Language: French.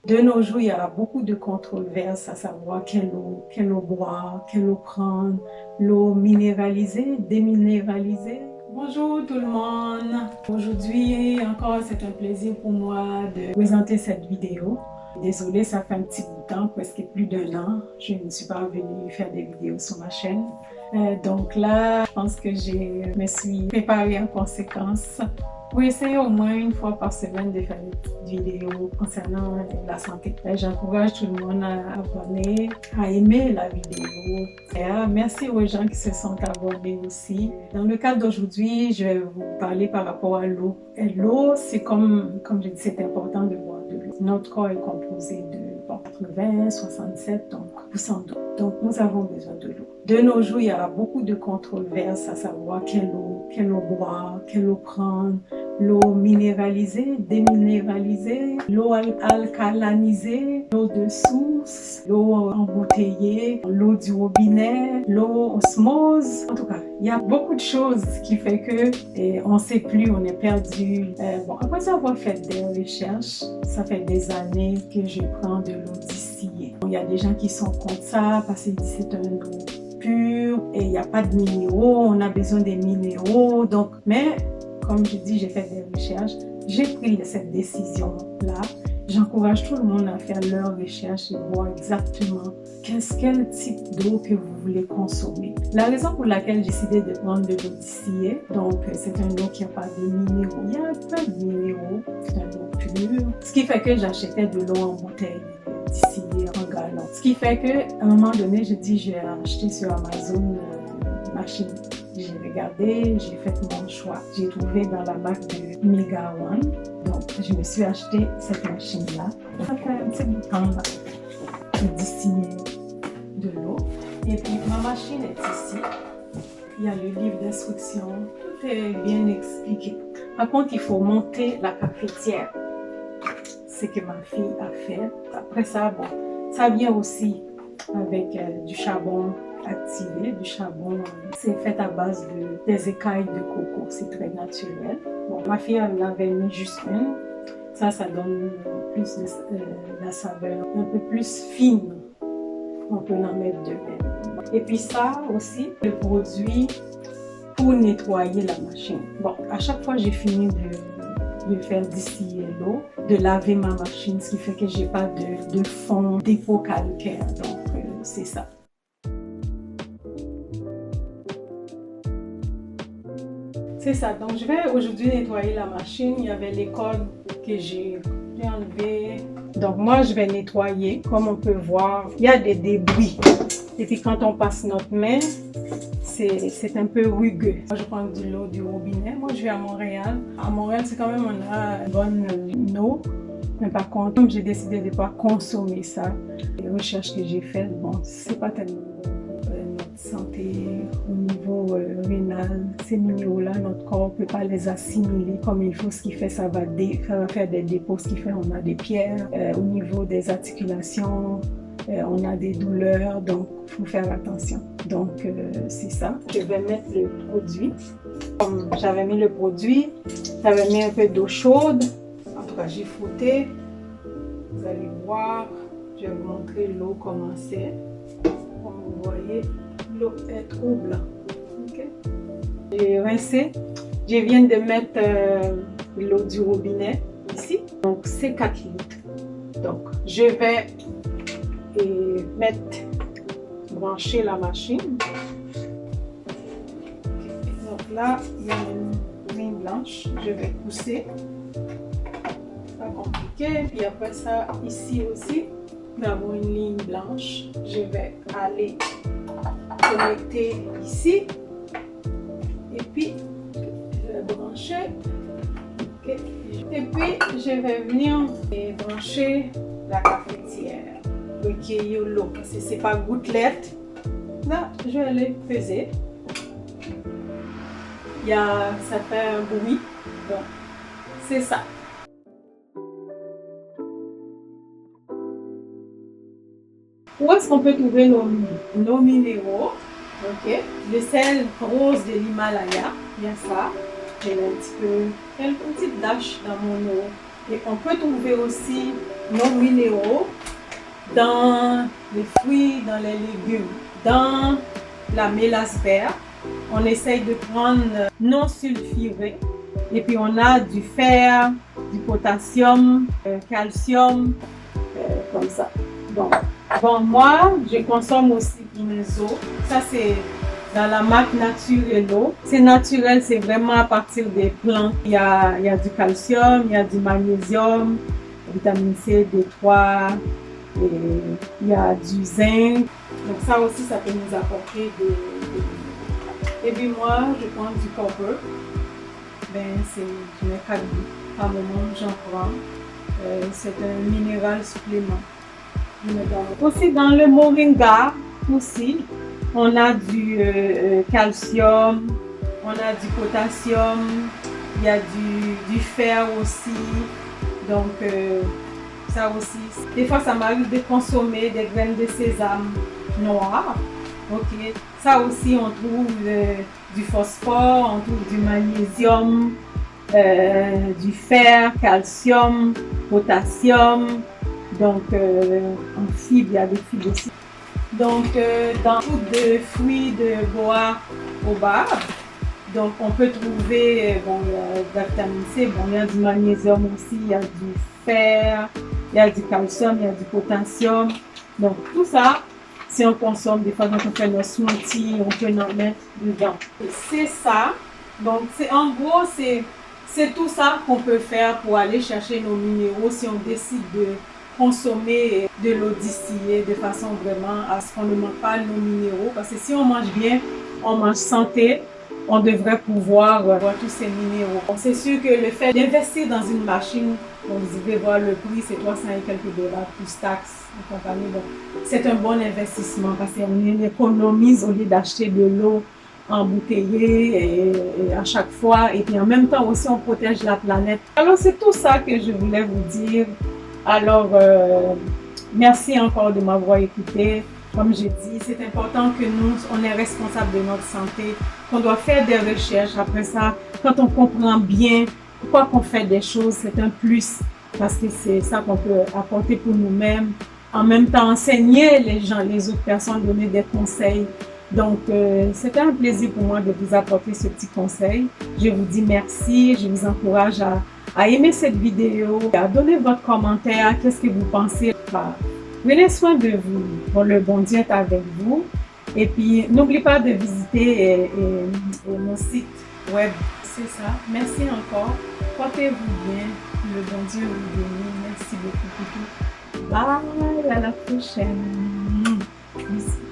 De nos jours, il y a beaucoup de controverses à savoir quelle eau boire, quelle eau prendre, l'eau minéralisée, déminéralisée. Bonjour tout le monde. Aujourd'hui, encore, c'est un plaisir pour moi de présenter cette vidéo. Désolée, ça fait un petit bout de temps, presque plus d'1 an. Je ne suis pas venue faire des vidéos sur ma chaîne. Donc là, je pense que je me suis préparée en conséquence pour essayer au moins une fois par semaine de faire une petite vidéo concernant la santé. J'encourage tout le monde à abonner, à aimer la vidéo. Et merci aux gens qui se sont abonnés aussi. Dans le cadre d'aujourd'hui, je vais vous parler par rapport à l'eau. L'eau, c'est comme je dis, c'est important de boire de l'eau. Notre corps est composé de 80, 67 % d'eau. Donc, nous avons besoin de l'eau. De nos jours, il y a beaucoup de controverses à savoir quelle eau boire, quelle eau prendre, l'eau minéralisée, déminéralisée, l'eau alcalinisée, l'eau de source, l'eau embouteillée, l'eau du robinet, l'eau osmose. En tout cas, il y a beaucoup de choses qui fait que on ne sait plus, on est perdu. Après avoir fait des recherches, ça fait des années que je prends de l'eau distillée. Il y a des gens qui sont contre ça parce qu'ils disent que c'est une eau pure et il n'y a pas de minéraux, on a besoin des minéraux. Donc, mais comme je dis, j'ai fait des recherches, j'ai pris cette décision-là. J'encourage tout le monde à faire leurs recherches et voir exactement quel type d'eau que vous voulez consommer. La raison pour laquelle j'ai décidé de prendre de l'eau distillée, donc c'est une eau qui n'a pas de minéraux. Il y a plein de minéraux, c'est une eau pure. Ce qui fait que j'achetais de l'eau en bouteille distillée en gallon. Ce qui fait qu'à un moment donné, j'ai dit, je vais acheter sur Amazon une machine. J'ai regardé, j'ai fait mon choix. J'ai trouvé dans la marque de Mega One. Donc, je me suis acheté cette machine-là. Ça fait un petit bout de temps là, de distiller de l'eau. Et puis, ma machine est ici. Il y a le livre d'instructions. Tout est bien expliqué. Par contre, il faut monter la cafetière. C'est ce que ma fille a fait. Après ça, bon, ça vient aussi avec du charbon activé, du charbon. C'est fait à base des écailles de coco. C'est très naturel. Bon, ma fille en avait mis juste une. Ça donne plus de la saveur, un peu plus fine. On peut en mettre deux même. Et puis ça aussi, le produit pour nettoyer la machine. Bon, à chaque fois j'ai fini de faire distiller l'eau, de laver ma machine, ce qui fait que j'ai pas de fond, dépôt calcaire. Donc c'est ça. C'est ça, donc je vais aujourd'hui nettoyer la machine. Il y avait les cordes que j'ai enlevées. Donc moi je vais nettoyer. Comme on peut voir, il y a des débris. Et puis quand on passe notre main, c'est un peu rugueux. Moi je prends de l'eau du robinet. Moi je vais à Montréal. À Montréal, c'est quand même, on a une bonne eau. Mais par contre, comme j'ai décidé de ne pas consommer ça, les recherches que j'ai faites, bon, c'est pas tellement notre santé au niveau rénal. Ces minéraux-là, notre corps ne peut pas les assimiler comme il faut. Ce qui fait, ça va faire des dépôts. Ce qui fait, on a des pierres au niveau des articulations. On a des douleurs, donc il faut faire attention. Donc c'est ça. Je vais mettre le produit. Comme j'avais mis le produit, j'avais mis un peu d'eau chaude. En tout cas, j'ai frotté. Vous allez voir, je vais vous montrer l'eau comment c'est. Comme vous voyez, l'eau est trop blanche. Okay. J'ai rincé. Je viens de mettre l'eau du robinet ici. Donc c'est 4 litres. Donc je vais brancher la machine. Donc là, il y a une ligne blanche. Je vais pousser. Pas compliqué. Puis après ça, ici aussi, nous avons une ligne blanche. Je vais aller connecter ici. Et puis, je vais brancher. Okay. Et puis, je vais venir brancher la cafetière. Recueillir l'eau, parce que c'est pas gouttelette. Là, je vais les peser. Ça fait un bruit. Donc, c'est ça. Où est-ce qu'on peut trouver nos minéraux? Ok. Le sel rose de l'Himalaya, bien ça. J'ai un petit peu, quelques petites taches dans mon eau. Et on peut trouver aussi nos minéraux dans les fruits, dans les légumes. Dans la mélasse verte, on essaye de prendre non sulfuré. Et puis on a du fer, du potassium, calcium, comme ça. Donc, bon, moi, je consomme aussi mes eaux. Ça, c'est dans la marque Naturello. C'est naturel, c'est vraiment à partir des plantes. Il y a du calcium, il y a du magnésium, vitamine C, D3, et il y a du zinc. Donc ça aussi, ça peut nous apporter des... Et puis moi, je prends du copper. Ben, c'est du mercadier. Par moment, j'en prends. C'est un minéral supplément. Aussi dans le moringa, aussi, on a du calcium, on a du potassium, il y a du fer aussi. Donc, ça aussi. Des fois, ça m'arrive de consommer des graines de sésame noires. Ok. Ça aussi, on trouve du phosphore, on trouve du magnésium, du fer, calcium, potassium. Donc, en fibres, il y a des fibres aussi. Donc, dans beaucoup de fruits de bois au bar, donc on peut trouver, bon, il y a de la vitamine C, bon, il y a du magnésium aussi, il y a du fer, il y a du calcium, il y a du potassium. Donc, tout ça, si on consomme, des fois, quand on fait nos smoothies, on peut en mettre dedans. C'est ça. Donc, en gros, c'est tout ça qu'on peut faire pour aller chercher nos minéraux si on décide de consommer de l'eau distillée de façon vraiment à ce qu'on ne manque pas nos minéraux. Parce que si on mange bien, on mange santé, on devrait pouvoir avoir tous ces minéraux. C'est sûr que le fait d'investir dans une machine, donc vous devez voir le prix, c'est 300 et quelques dollars plus taxes et compagnie. Donc, c'est un bon investissement parce qu'on économise au lieu d'acheter de l'eau embouteillée et à chaque fois. Et puis en même temps aussi, on protège la planète. Alors, c'est tout ça que je voulais vous dire. Alors, merci encore de m'avoir écouté. Comme je dis, c'est important que nous, on est responsable de notre santé, qu'on doit faire des recherches. Après ça, quand on comprend bien pourquoi qu'on fait des choses, c'est un plus parce que c'est ça qu'on peut apporter pour nous-mêmes. En même temps, enseigner les gens, les autres personnes, donner des conseils. Donc, c'était un plaisir pour moi de vous apporter ce petit conseil. Je vous dis merci, je vous encourage à aimer cette vidéo, à donner votre commentaire, qu'est-ce que vous pensez. Prenez soin de vous. Bon, le bon Dieu est avec vous. Et puis, n'oubliez pas de visiter mon site web. C'est ça. Merci encore. Portez-vous bien. Le bon Dieu vous bénisse. Merci beaucoup pour tout. Bye. À la prochaine. Merci.